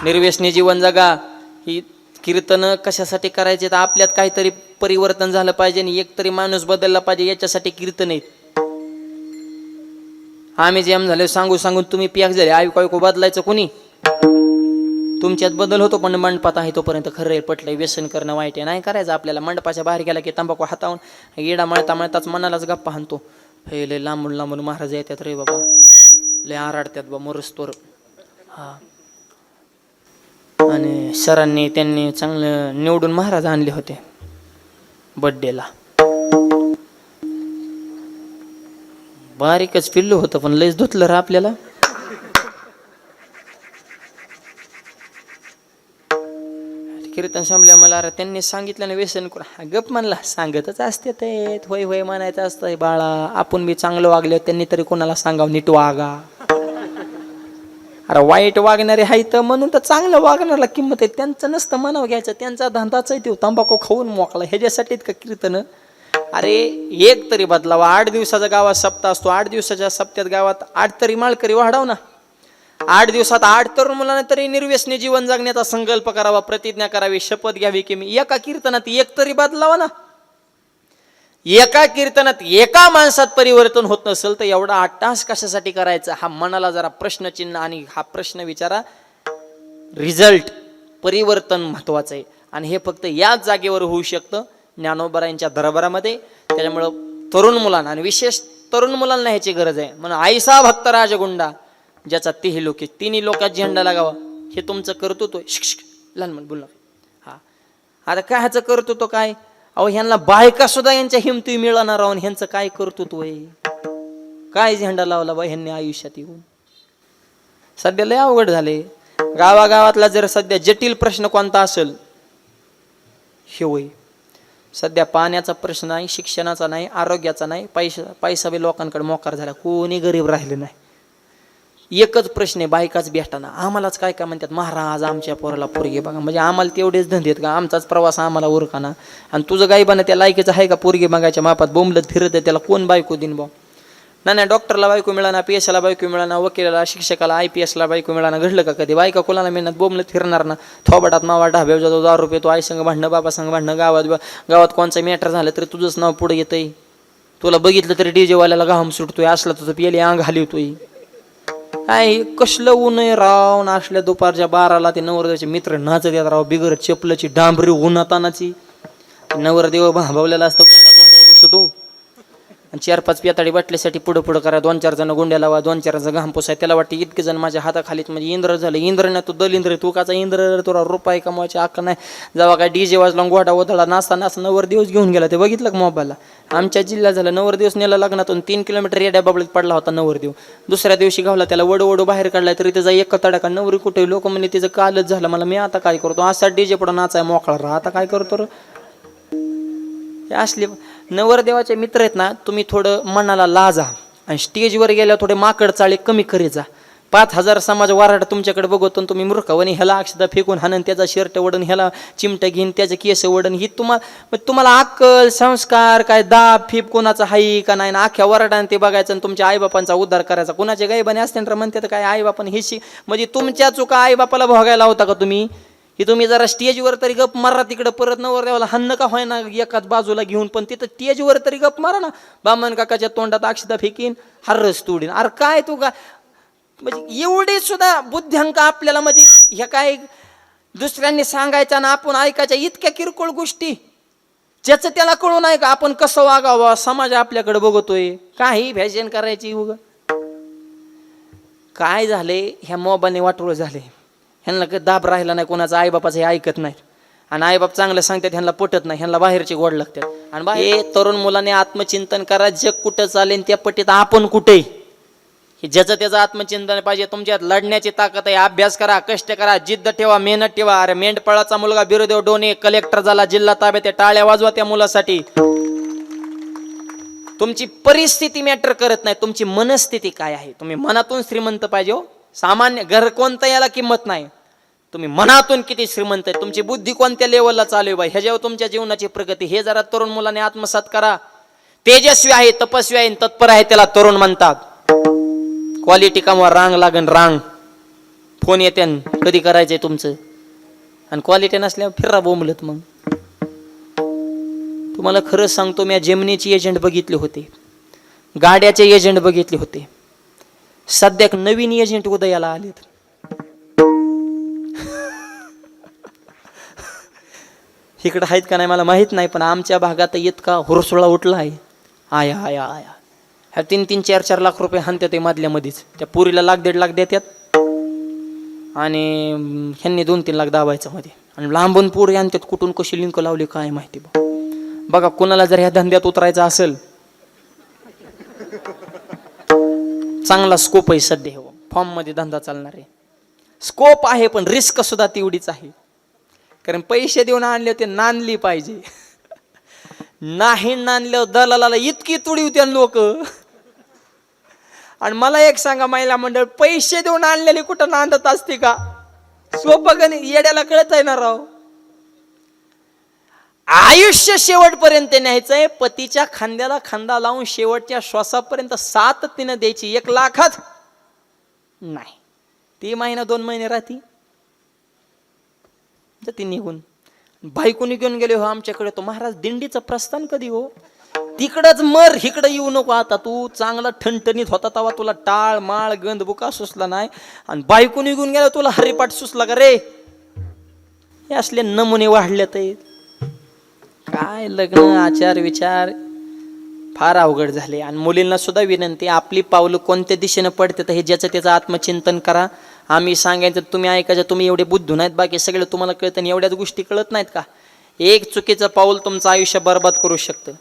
निर्व्यसनी जीवन जगा. ही कीर्तन कशासाठी करायचे तर आपल्यात काहीतरी परिवर्तन झालं पाहिजे आणि एक तरी माणूस बदलला पाहिजे, याच्यासाठी कीर्तन आहेत. आम्ही जेम झाले सांगू सांगून तुम्ही पियाक झाले, ऐकू ऐकू बदलायचं कोणी? तुमच्यात बदल होतो पण मंडपात आहे तोपर्यंत खरं पटलंय. व्यसन करणं वाईट आहे, नाही करायचं आपल्याला. मंडपाच्या बाहेर गेला की तंबाखू हातावून येडा मळता मळताच मनालाच गप्पा हाणतो. हे लय लांबून लांबून महाराज येतात रे बाबा, लय आराडतात बा मोरस्तोर. हा, आणि सरांनी त्यांनी चांगलं निवडून महाराज आणले होते बड्डेला. बारीकच पिल्लू होतं पण लयच धुतलं रे आपल्याला. कीर्तन संपल्या मला अरे त्यांनी सांगितलं ना व्यसन करून, गप म्हणला. सांगतच असते ते, होय होय म्हणायचं असतंय बाळा. आपण बी चांगलं वागले, त्यांनी तरी कोणाला सांगावं नीट वागा. अरे वाईट वागणारे आहे तर म्हणून तर चांगलं वागणाऱ्याला किंमत आहे. त्यांचं नसतं म्हणावं घ्यायचं, त्यांचा धंदाच आहे तो तंबाखू खाऊन मोकळा. ह्याच्यासाठीच का कीर्तन? अरे एक तरी बदलावा. 8 दिवसाचा गावात सप्ताह असतो, 8 दिवसाच्या सप्त्यात गावात 8 तरी माळकरी वाढाव ना. 8 दिवसात 8 तरुण मुलांना तरी निर्व्यसनी जीवन जगण्याचा संकल्प करावा, प्रतिज्ञा करावी, शपथ घ्यावी की मी एका कीर्तनात एक तरी बदलावा ना. एका कीर्तनात एका माणसात परिवर्तन होत नसेल तर एवढा 8 तास कशासाठी करायचा? हा मनाला जरा प्रश्नचिन्ह. आणि हा प्रश्न विचारा, रिझल्ट परिवर्तन महत्वाचं आहे. आणि हे फक्त याच जागेवर होऊ शकतं, ज्ञानोबरायांच्या दरबारामध्ये. त्याच्यामुळं तरुण मुलांना आणि विशेष तरुण मुलांना ह्याची गरज आहे. म्हणून आईसा भक्त राजगुंडा ज्याचा तिही लोक, तिन्ही लोकात झेंडा लागावा. हे तुमचं कर्तृत्व. शिक्षक लहान म्हण बोल. हा, आता काय ह्याचं कर्तृत्व काय? अहो ह्यांना बायका सुद्धा यांच्या हिमती मिळणार राहून ह्यांचं काय कर्तृत्व आहे? काय झेंडा लावला बा ह्यांनी आयुष्यात येऊन? सध्या लय अवघड झाले. गावागावातला जर सध्या जटिल प्रश्न कोणता असेल हे होय. सध्या पाण्याचा प्रश्न नाही, शिक्षणाचा नाही, आरोग्याचा नाही, पैसा बी लोकांकडे मोकार झाला, कोणी गरीब राहिले नाही. एकच प्रश्न आहे, बायकाच भेटताना. आम्हालाच काय काय म्हणतात, महाराज आमच्या पोराला पोरगी बघा. म्हणजे आम्हाला तेवढेच धंदे आहेत का? आमचाच प्रवास आम्हाला उरकाना. आणि तुझं गायबानं त्या लायकीचं आहे का पोरगी बघायच्या मापात बोंबलत फिरत आहे, त्याला कोण बायको दिन बा? नाही, डॉक्टरला बायको मिळाना, PS ला बायको मिळाना, वकिलाला, शिक्षकाला, IPS ला बायको मिळाना. घडलं का कधी? बायका कोणाला मिळणार? बोंबलत फिरणार ना. थोबाडात मावा ढाब्यावर जातो, 10 रुपये तो, आई संग भांडणं, बाबा संग भांडणं. गावात कोणचं मॅटर झालं तरी तुझंच नाव पुढे येतंय. तुला बघितलं तरी DJ वाल्याला घाम सुटतोय, असला तुझं पियले अंग हलवतोय. काय कसलं ऊन आहे राव. असल्या दुपारच्या 12ला ते नवरदेवाचे मित्र नाचत येत राव, बिगर चपलाची डांबरी उन्हातानाची. नवरदेव भांबवलेला असतं, घोड्यावर बसतो आणि 4-5 पेताडी बाटलीसाठी पुढं पुढं करा. 2-4 जण गुंड्या लावा, 2-4 जण घाम पोसाय. त्याला वाटते इतके जण माझ्या हाताखालीत म्हणजे इंद्र झालं. इंद्र ना तू दलिंद्र, तू काचा इंद्र? तुला रुपये कमवायची अक्का नाही. जेव्हा काय DJ वाजला, घोडा ओधळा, नाचता नवरदेवच घेऊन गेला. ते बघितलं का मोबाईलला? आमच्या जिल्ह्यात झालं, नवरदेवस नेला लग्नातून 3 किलोमीटर येड्या बाबळीत पडला होता नवरदेव. दुसऱ्या दिवशी गावला, त्याला वडू बाहेर काढलाय तरी त्याचा एक तडाका. नवरी कुठे? लोक म्हणजे तिचं कालच झालं. मला मी आता काय करतो? असा DJ पुढे नाचाय मोकळा राहा. आता काय करतो रे? असले नवरदेवाचे मित्र आहेत ना, तुम्ही थोडं मनाला लाजा आणि स्टेजवर गेल्यावर थोडे माकड चाळे कमी करीत जा. 5000 समाज वाराड तुमच्याकडे बघतो, तुम्ही मूर्खवणी ह्याला अक्षता फेकून हाणन, त्याचा शर्ट वडन, ह्याला चिमटा घेईन, त्याचे केस वडन. ही तुम्हाला अक्कल संस्कार काय दाब फिप कोणाचा हाई का नाही ना? अख्ख्या वराडाने ते बघायचं आणि तुमच्या आईबापांचा उद्धार करायचा. कुणाचे गायबाने असते ना म्हणते तर काय आईबापाने हे म्हणजे तुमच्या चुका आईबापाला भोगायला होता का तुम्ही? की तुम्ही जरा स्टेजवर तरी गप मारा, तिकडे परत नवरदेवाला हाणं का होईना एकाच बाजूला घेऊन, पण तिथं स्टेजवर तरी गप मारा ना. बामण काकाच्या तोंडात अक्षता फेकीन, हर्रस तोडीन. अरे काय तू का म्हणजे एवढी सुद्धा बुद्ध्यांक आपल्याला म्हणजे ह्या काय दुसऱ्यांनी सांगायचं ना आपण ऐकायच्या इतक्या किरकोळ गोष्टी ज्याचं त्याला कळू नाही का आपण कसं वागावं. समाज आपल्याकडे बघतोय, काही फॅशन करायची उग. काय झाले ह्या मोबाईलने वाटोळ झाले. ह्यांना दाब राहिला नाही कोणाचं, आईबापाचं हे ऐकत नाही. आणि आईबाप चांगलं सांगतात ह्यांना पटत नाही, ह्यांना बाहेरचे गोड लागतात. आणि हे तरुण मुलाने आत्मचिंतन करा. जग कुठं चालेल त्या पटीत आपण कुठे, ज्याचं त्याचं आत्मचिंतन पाहिजे. तुमच्यात लढण्याची ताकद आहे, अभ्यास करा, कष्ट करा, जिद्द ठेवा, मेहनत ठेवा. अरे मेंढपाळाचा मुलगा बिरुदेव डोने कलेक्टर झाला, जिल्हा ताब्यात आहे, टाळ्या वाजवा त्या मुलासाठी. तुमची परिस्थिती मॅटर करत नाही, तुमची मनस्थिती काय आहे. तुम्ही मनातून श्रीमंत पाहिजे हो. सामान्य घर कोणतं याला किंमत नाही, तुम्ही मनातून किती श्रीमंत आहे, तुमची बुद्धी कोणत्या लेवलला चालू आहे बाई, ह्याच्यावर तुमच्या जीवनाची प्रगती. हे जरा तरुण मुलाने आत्मसात करा. तेजस्वी आहे, तपस्वी आहे, तत्पर आहे, त्याला तरुण म्हणतात. क्वालिटी कामवा, रांग लागन रांग. फोन येते कधी करायचंय तुमचं, आणि क्वालिटी नसल्यावर फिरा बोंबलत. मग तुम्हाला खरं सांगतो, मी जेमिनीचे एजंट बघितले होते, गाड्याचे एजंट बघितले होते, सध्या नवीन एजंट उदयाला आलेत. इकडं आहेत का नाही मला माहित नाही, पण आमच्या भागात इतका हुरसुळा उठला आहे. आया आया आया, ह्या 3-3, 4-4 लाख रुपये हाणत्यात मधल्यामध्येच. त्या पुरीला 1-1.5 लाख देतात आणि ह्यांनी 2-3 लाख दाबायचं मध्ये, आणि लांबून पुरी आणतात. कुठून कशी लिंक लावली काय माहिती. बघा, कुणाला जर ह्या धंद्यात उतरायचं असेल, चांगला स्कोप आहे सध्या. हो, फॉर्म मध्ये धंदा चालणार आहे, स्कोप आहे, पण रिस्क सुद्धा तेवढीच आहे. कारण पैसे देऊन आणले होते, नांदली पाहिजे. नाही नांदल्यावर दलालाला इतकी तुडी होती लोक. आणि मला एक सांगा, महिला मंडळ, पैसे देऊन आणलेली कुठं नांदत असते का? सोपं गणित येड्याला कळत आहे ना राव. आयुष्य शेवटपर्यंत न्यायचंय, पतीच्या खांद्याला खांदा लावून शेवटच्या श्वासापर्यंत साथ तिनं द्यायची. 1 लाखात नाही, 3 महिना 2 महिने राहती ती निघून. बायको निघून गेले हो आमच्याकडे. तो महाराज दिंडीचं प्रस्थान कधी हो? तिकडच मर, इकडं येऊ नको. आता तू चांगला ठणठणीत होता तेव्हा तुला टाळ माळ गंध बुका सुचला नाही, आणि बायको निघून गेला तुला हरिपाठ सुचला का रे? हे असले नमुने वाढलेत. काय लग्न आचार विचार फार अवघड झाले. आणि मुलींना सुद्धा विनंती, आपली पावलं कोणत्या दिशेनं पडते हे ज्याचं त्याचं आत्मचिंतन करा. आम्ही सांगायचं तुम्ही ऐकायचं, तुम्ही एवढे बुद्धू नाहीत, बाकी सगळं तुम्हाला कळतं आणि एवढ्याच गोष्टी कळत नाहीत का? एक चुकीचं पाऊल तुमचं आयुष्य बर्बाद करू शकतं.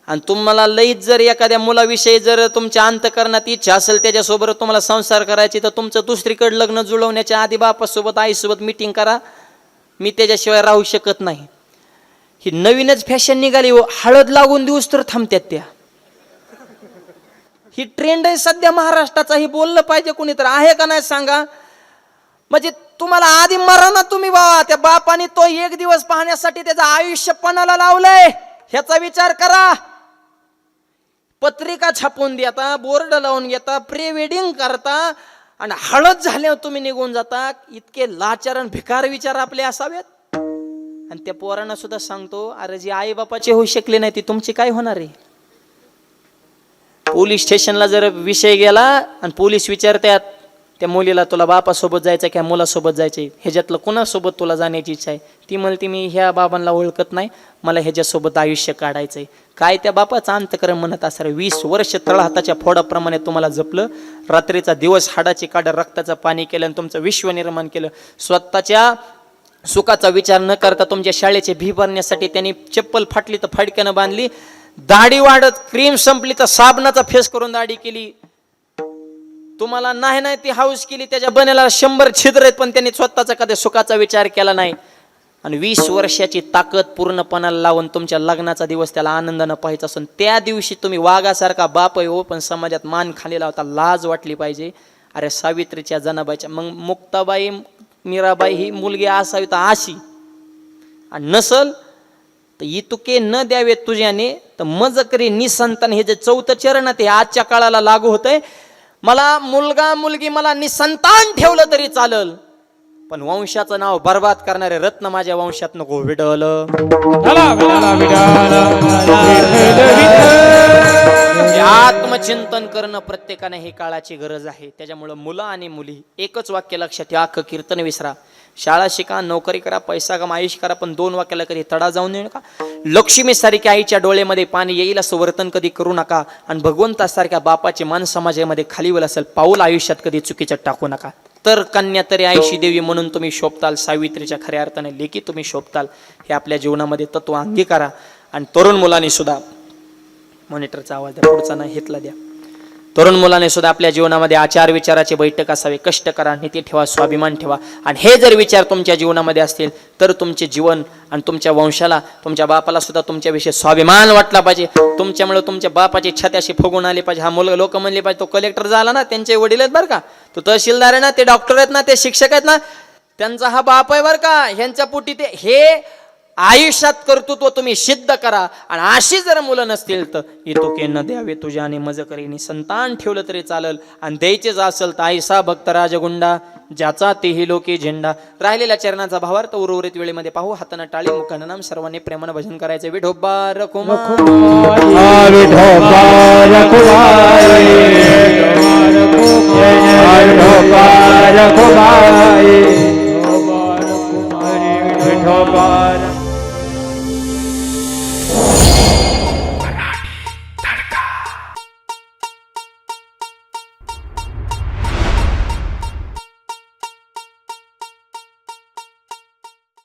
आणि तुम्हाला लईच जर एखाद्या मुलाविषयी जर तुमच्या अंतःकरणात इच्छा असेल, त्याच्यासोबत तुम्हाला संसार करायची, तर तुमचं दुसरीकडे लग्न जुळवण्याच्या आधी बापासोबत आईसोबत मीटिंग करा. मी त्याच्याशिवाय राहू शकत नाही. ही नवीनच फॅशन निघाली हो, हळद लागून दिवस तर थांबत्यात त्या. ही ट्रेंड आहे सध्या महाराष्ट्राचा. ही बोललं पाहिजे कोणी तर, आहे का नाही सांगा? म्हणजे तुम्हाला आधी मरा ना तुम्ही बाबा. त्या बापाने तो 1 दिवस पाहण्यासाठी त्याचं आयुष्य पणाला लावलंय, ह्याचा विचार करा. पत्रिका छापून देता, बोर्ड लावून घेता, प्री वेडिंग करता, आणि हळद झाल्यावर तुम्ही निघून जाता. इतके लाचार आणि भिकार विचार आपले असावेत. आणि त्या पोरांना सुद्धा सांगतो, अरे जे आई बापाचे होऊ शकले नाही, ती तुमची काय होणार आहे? पोलीस स्टेशनला जर विषय गेला आणि पोलीस विचारतात त्या मुलीला, तुला बापासोबत जायचं किंवा मुलासोबत जायचंय, ह्याच्यातलं कुणासोबत तुला जाण्याची इच्छा आहे? ती म्हणते, मी ह्या बाबांना ओळखत नाही, मला ह्याच्यासोबत आयुष्य काढायचंय. काय त्या बापाचं अंतकरण म्हणत असणार? 20 वर्ष तळहाताच्या फोडाप्रमाणे तुम्हाला जपलं, रात्रीचा दिवस हाडाची काढ रक्ताचं पाणी केलं, आणि तुमचं विश्व निर्माण केलं. स्वतःच्या सुखाचा विचार न करता तुमच्या शाळेचे फी भरण्यासाठी त्यांनी चप्पल फाटली तर फाडक्यानं बांधली, दाढी वाढत क्रीम संपली तर साबणाचा फेस करून दाढी केली. तुम्हाला नाही ती हाऊस केली, त्याच्या बनेला 100 छिद्र आहेत, पण त्यांनी स्वतःचा कधी सुखाचा विचार केला नाही. आणि 20 वर्षाची ताकद पूर्णपणाला लावून तुमच्या लग्नाचा दिवस त्याला आनंदानं पाहायचा असून त्या दिवशी तुम्ही वाघासारखा बाप आहे हो, पण समाजात मान खाली लावता, लाज वाटली पाहिजे. अरे सावित्रीच्या जनाबाईच्या, मग मुक्ताबाई मीराबाई ही मुलगी असावी तर अशी, आणि नसल तर इतुके न द्यावे तुझ्याने तर मज करी निसंतान. हे जे 4थं चरण ते आजच्या काळाला लागू होतंय. मला मुलगा मुलगी मला निसंतान ठेवलं तरी चालल, पण वंशाचं नाव बर्बाद करणारे रत्न माझ्या वंशात नको. विडल आत्मचिंतन करणं प्रत्येकाने ही काळाची गरज आहे. त्याच्यामुळं मुलं आणि मुली एकच वाक्य लक्षात ठेवा, अख्खं कीर्तन विसरा. शाळा शिका, नोकरी करा, पैसा कमा, आयुष्य करा, पण 2 वाक्याला कधी तडा जाऊन देऊ नका. लक्ष्मी सारख्या आईच्या डोळ्यामध्ये पाणी येईल असं वर्तन कधी करू नका. आणि भगवंतासारख्या बापाचे मान समाजामध्ये खालीवर असेल पाऊल आयुष्यात कधी चुकीचं टाकू नका. तर कन्या तरी आईशी देवी म्हणून तुम्ही शोभताल, सावित्रीच्या खऱ्या अर्थाने लेकी तुम्ही शोभताल. हे आपल्या जीवनामध्ये तत्व अंगीकारा. आणि तरुण मुलांनी सुद्धा, मॉनिटरचा आवाज द्या, पुढचा नाही हेतला द्या. तरुण मुलाने सुद्धा आपल्या जीवनामध्ये आचार विचाराचे बैठक असावे. कष्ट करा, नीती ठेवा, स्वाभिमान ठेवा. आणि हे जर विचार तुमच्या जीवनामध्ये असतील तर तुमचे जीवन आणि तुमच्या वंशाला, तुमच्या बापाला सुद्धा तुमच्याविषयी स्वाभिमान वाटला पाहिजे. तुमच्यामुळे तुमच्या बापाची छाती अशी फुगून आली पाहिजे. हा मुलगा, लोक म्हणले पाहिजे तो कलेक्टर झाला ना, त्यांचे वडील आहेत बरं का, तो तहसीलदार आहे ना, ते डॉक्टर आहेत ना, ते शिक्षक आहेत ना, त्यांचा हा बाप आहे बरं का, ह्यांच्या पोटी ते. हे आयुष्यात कर्तृत्व तुम्ही सिद्ध करा. आणि अशी जर मुलं नसतील तर इतुके न द्यावे तुझ्याने मज करीनी. संतान ठेवलं तरी चालल आणि द्यायचेच असेल तर ऐसा भक्त राजगुंडा ज्याचा तेही लोके झेंडा. राहिलेल्या चरणाचा भावार्थ उर्वरित वेळेमध्ये पाहू. हातानं टाळी मुखानं नाम सर्वांनी प्रेमानं भजन करायचं. विठोबा रखुमाई विठोबा रखुमाई